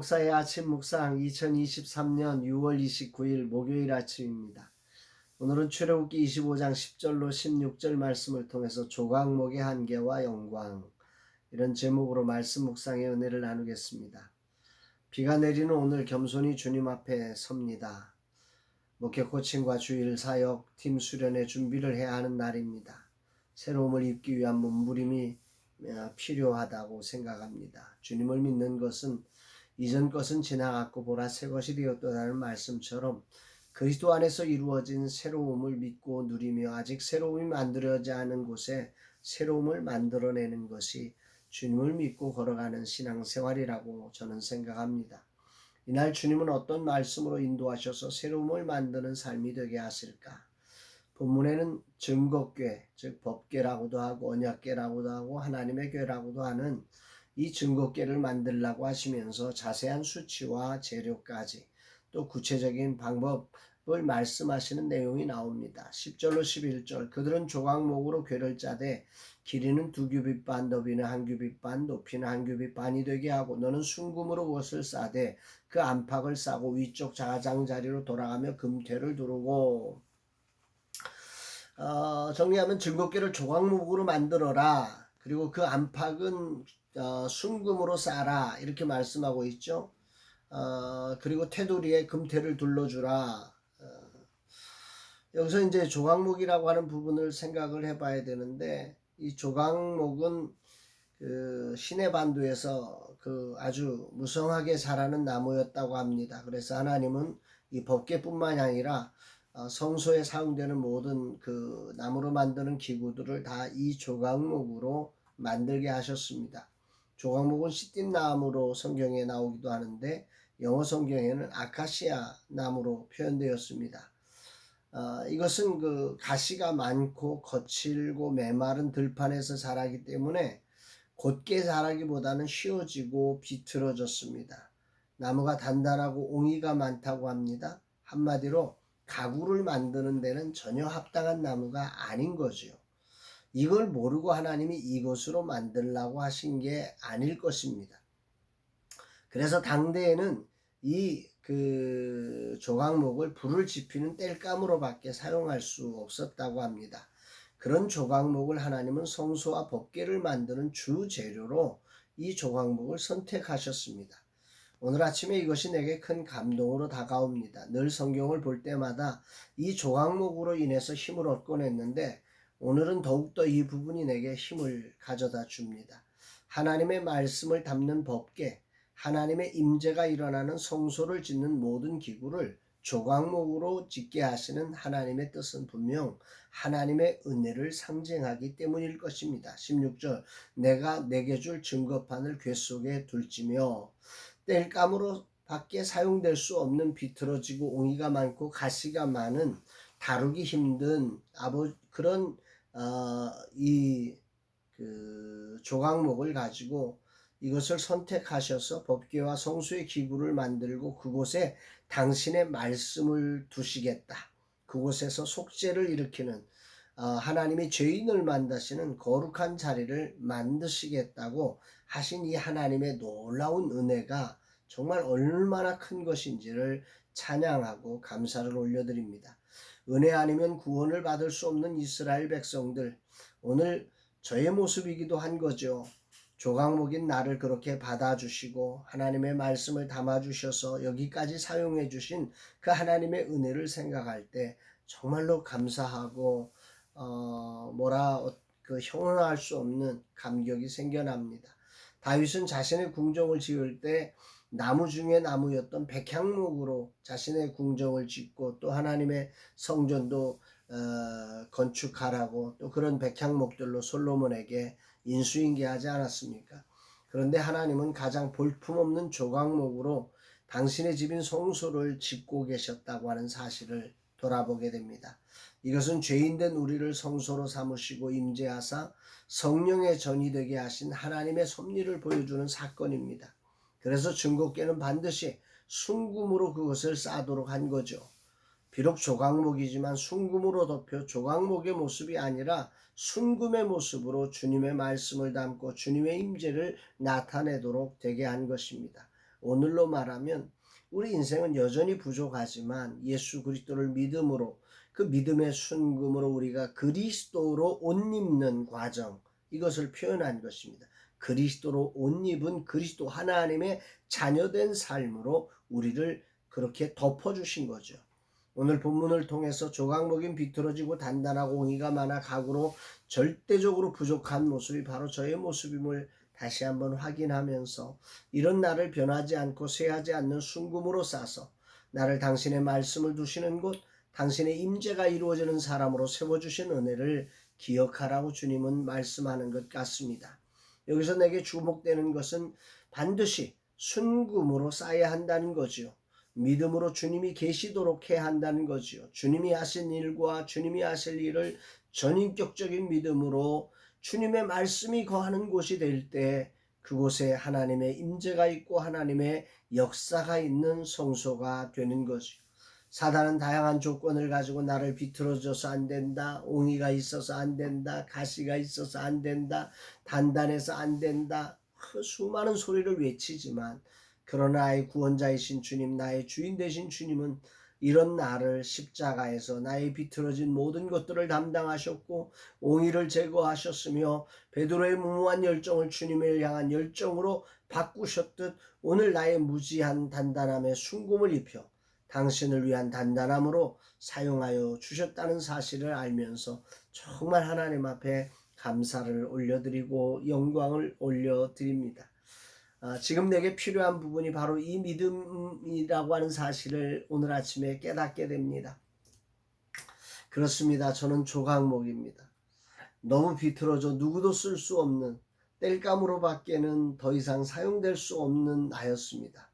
목사의 아침 묵상 2023년 6월 29일 목요일 아침입니다. 오늘은 출애굽기 25장 10절로 16절 말씀을 통해서 조각목의 한계와 영광, 이런 제목으로 말씀 묵상의 은혜를 나누겠습니다. 비가 내리는 오늘 겸손히 주님 앞에 섭니다. 목회 코칭과 주일 사역, 팀 수련의 준비를 해야 하는 날입니다. 새로움을 입기 위한 몸부림이 필요하다고 생각합니다. 주님을 믿는 것은 이전 것은 지나갔고 보라 새 것이 되었다는 말씀처럼 그리스도 안에서 이루어진 새로움을 믿고 누리며 아직 새로움이 만들어지지 않은 곳에 새로움을 만들어내는 것이 주님을 믿고 걸어가는 신앙생활이라고 저는 생각합니다. 이날 주님은 어떤 말씀으로 인도하셔서 새로움을 만드는 삶이 되게 하실까? 본문에는 증거궤, 즉 법궤라고도 하고 언약궤라고도 하고 하나님의 궤라고도 하는 이 증거궤를 만들라고 하시면서 자세한 수치와 재료까지 또 구체적인 방법을 말씀하시는 내용이 나옵니다. 10절로 11절 그들은 조각목으로 궤를 짜되 길이는 2규빗 반, 너비는 1규빗 반, 높이는 1규빗 반이 되게 하고 너는 순금으로 그것을 싸되 그 안팎을 싸고 위쪽 가장자리로 돌아가며 금퇴를 두르고 정리하면 증거궤를 조각목으로 만들어라. 그리고 그 안팎은 순금으로 싸라. 이렇게 말씀하고 있죠. 그리고 테두리에 금테를 둘러주라. 여기서 이제 조각목이라고 하는 부분을 생각을 해봐야 되는데 이 조각목은 그 시내반도에서 그 아주 무성하게 자라는 나무였다고 합니다. 그래서 하나님은 이 법궤뿐만이 아니라 성소에 사용되는 모든 그 나무로 만드는 기구들을 다 이 조각목으로 만들게 하셨습니다. 조각목은 시띠 나무로 성경에 나오기도 하는데 영어 성경에는 아카시아 나무로 표현되었습니다. 이것은 그 가시가 많고 거칠고 메마른 들판에서 자라기 때문에 곧게 자라기보다는 쉬워지고 비틀어졌습니다. 나무가 단단하고 옹이가 많다고 합니다. 한마디로 가구를 만드는 데는 전혀 합당한 나무가 아닌 거지요. 이걸 모르고 하나님이 이것으로 만들라고 하신 게 아닐 것입니다. 그래서 당대에는 이 그 조각목을 불을 지피는 땔감으로밖에 사용할 수 없었다고 합니다. 그런 조각목을 하나님은 성소와 법궤를 만드는 주 재료로 이 조각목을 선택하셨습니다. 오늘 아침에 이것이 내게 큰 감동으로 다가옵니다. 늘 성경을 볼 때마다 이 조각목으로 인해서 힘을 얻곤 했는데 오늘은 더욱더 이 부분이 내게 힘을 가져다 줍니다. 하나님의 말씀을 담는 법궤, 하나님의 임재가 일어나는 성소를 짓는 모든 기구를 조각목으로 짓게 하시는 하나님의 뜻은 분명 하나님의 은혜를 상징하기 때문일 것입니다. 16절 내가 내게 줄 증거판을 궤 속에 둘지며 땔감으로 밖에 사용될 수 없는 비틀어지고 옹이가 많고 가시가 많은 다루기 힘든 그런 이 조각목을 가지고 이것을 선택하셔서 법궤와 성소의 기구를 만들고 그곳에 당신의 말씀을 두시겠다. 그곳에서 속죄를 일으키는 하나님이 죄인을 만드시는 거룩한 자리를 만드시겠다고 하신 이 하나님의 놀라운 은혜가 정말 얼마나 큰 것인지를 찬양하고 감사를 올려드립니다. 은혜 아니면 구원을 받을 수 없는 이스라엘 백성들, 오늘 저의 모습이기도 한 거죠. 조각목인 나를 그렇게 받아주시고 하나님의 말씀을 담아주셔서 여기까지 사용해 주신 그 하나님의 은혜를 생각할 때 정말로 감사하고 형언할 수 없는 감격이 생겨납니다. 다윗은 자신의 궁정을 지을 때 나무 중에 나무였던 백향목으로 자신의 궁정을 짓고 또 하나님의 성전도 건축하라고 또 그런 백향목들로 솔로몬에게 인수인계하지 않았습니까? 그런데 하나님은 가장 볼품없는 조각목으로 당신의 집인 성소를 짓고 계셨다고 하는 사실을 돌아보게 됩니다. 이것은 죄인된 우리를 성소로 삼으시고 임재하사 성령의 전이 되게 하신 하나님의 섭리를 보여주는 사건입니다. 그래서 증거궤는 반드시 순금으로 그것을 싸도록 한 거죠. 비록 조각목이지만 순금으로 덮여 조각목의 모습이 아니라 순금의 모습으로 주님의 말씀을 담고 주님의 임재를 나타내도록 되게 한 것입니다. 오늘로 말하면 우리 인생은 여전히 부족하지만 예수 그리스도를 믿음으로 그 믿음의 순금으로 우리가 그리스도로 옷 입는 과정, 이것을 표현한 것입니다. 그리스도로 옷 입은 그리스도 하나님의 자녀된 삶으로 우리를 그렇게 덮어주신 거죠. 오늘 본문을 통해서 조각 먹인 비틀어지고 단단하고 옹이가 많아 가구로 절대적으로 부족한 모습이 바로 저의 모습임을 다시 한번 확인하면서 이런 나를 변하지 않고 쇠하지 않는 순금으로 싸서 나를 당신의 말씀을 두시는 곳, 당신의 임재가 이루어지는 사람으로 세워주신 은혜를 기억하라고 주님은 말씀하는 것 같습니다. 여기서 내게 주목되는 것은 반드시 순금으로 쌓아야 한다는 거지요. 믿음으로 주님이 계시도록 해야 한다는 거지요. 주님이 하신 일과 주님이 하실 일을 전인격적인 믿음으로 주님의 말씀이 거하는 곳이 될 때 그곳에 하나님의 임재가 있고 하나님의 역사가 있는 성소가 되는 것이요. 사단은 다양한 조건을 가지고 나를 비틀어줘서 안 된다, 옹이가 있어서 안 된다, 가시가 있어서 안 된다, 단단해서 안 된다, 수많은 소리를 외치지만 그러나 나의 구원자이신 주님, 나의 주인 되신 주님은 이런 나를 십자가에서 나의 비틀어진 모든 것들을 담당하셨고 옹의를 제거하셨으며 베드로의 무모한 열정을 주님을 향한 열정으로 바꾸셨듯 오늘 나의 무지한 단단함에 순금을 입혀 당신을 위한 단단함으로 사용하여 주셨다는 사실을 알면서 정말 하나님 앞에 감사를 올려드리고 영광을 올려드립니다. 지금 내게 필요한 부분이 바로 이 믿음이라고 하는 사실을 오늘 아침에 깨닫게 됩니다. 그렇습니다. 저는 조각목입니다. 너무 비틀어져 누구도 쓸 수 없는 땔감으로 밖에는 더 이상 사용될 수 없는 나였습니다.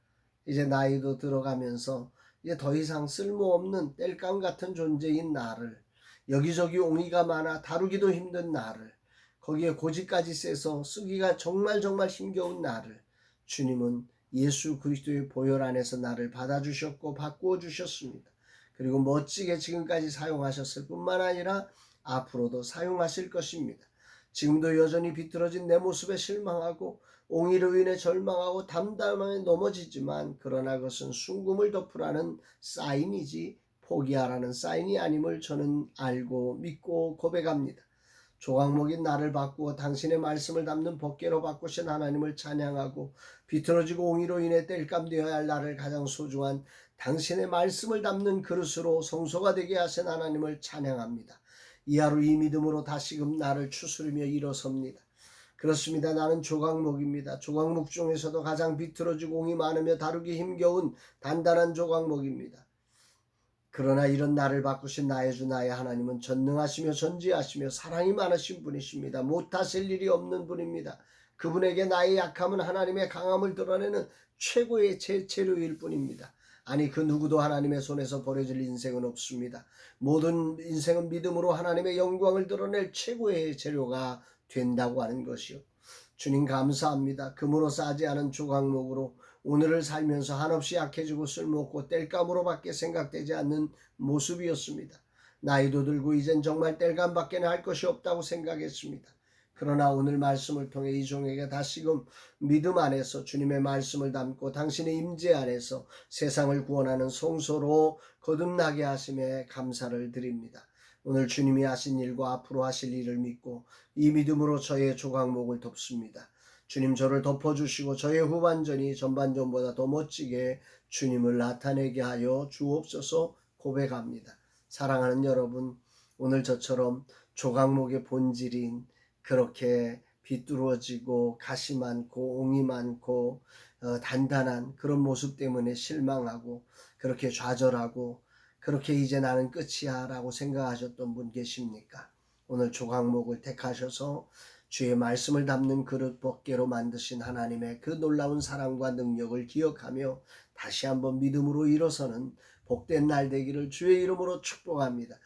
이제 나이도 들어가면서 이제 더 이상 쓸모없는 땔감 같은 존재인 나를, 여기저기 옹이가 많아 다루기도 힘든 나를, 거기에 고집까지 세서 쓰기가 정말 힘겨운 나를 주님은 예수 그리스도의 보혈 안에서 나를 받아주셨고 바꾸어 주셨습니다. 그리고 멋지게 지금까지 사용하셨을 뿐만 아니라 앞으로도 사용하실 것입니다. 지금도 여전히 비틀어진 내 모습에 실망하고 옹이로 인해 절망하고 담담하게 넘어지지만 그러나 그것은 순금을 덮으라는 사인이지 포기하라는 사인이 아님을 저는 알고 믿고 고백합니다. 조각목인 나를 바꾸어 당신의 말씀을 담는 법궤로 바꾸신 하나님을 찬양하고 비틀어지고 옹이로 인해 땔감되어야 할 나를 가장 소중한 당신의 말씀을 담는 그릇으로 성소가 되게 하신 하나님을 찬양합니다. 이 하루 이 믿음으로 다시금 나를 추스르며 일어섭니다. 그렇습니다. 나는 조각목입니다. 조각목 중에서도 가장 비틀어지고 옹이 많으며 다루기 힘겨운 단단한 조각목입니다. 그러나 이런 나를 바꾸신 나의 주 나의 하나님은 전능하시며 전지하시며 사랑이 많으신 분이십니다. 못하실 일이 없는 분입니다. 그분에게 나의 약함은 하나님의 강함을 드러내는 최고의 재료일 뿐입니다. 아니 그 누구도 하나님의 손에서 버려질 인생은 없습니다. 모든 인생은 믿음으로 하나님의 영광을 드러낼 최고의 재료가 된다고 하는 것이요. 주님 감사합니다. 금으로 싸지 않은 조각목으로 오늘을 살면서 한없이 약해지고 쓸모없고 땔감으로 밖에 생각되지 않는 모습이었습니다. 나이도 들고 이젠 정말 땔감밖에는 할 것이 없다고 생각했습니다. 그러나 오늘 말씀을 통해 이 종에게 다시금 믿음 안에서 주님의 말씀을 담고 당신의 임재 안에서 세상을 구원하는 성소로 거듭나게 하심에 감사를 드립니다. 오늘 주님이 하신 일과 앞으로 하실 일을 믿고 이 믿음으로 저의 조각목을 덮습니다. 주님 저를 덮어주시고 저의 후반전이 전반전보다 더 멋지게 주님을 나타내게 하여 주옵소서 고백합니다. 사랑하는 여러분, 오늘 저처럼 조각목의 본질인 그렇게 비뚤어지고 가시 많고 옹이 많고 단단한 그런 모습 때문에 실망하고 그렇게 좌절하고 그렇게 이제 나는 끝이야 라고 생각하셨던 분 계십니까? 오늘 조각목을 택하셔서 주의 말씀을 담는 그릇 법궤로 만드신 하나님의 그 놀라운 사랑과 능력을 기억하며 다시 한번 믿음으로 일어서는 복된 날 되기를 주의 이름으로 축복합니다.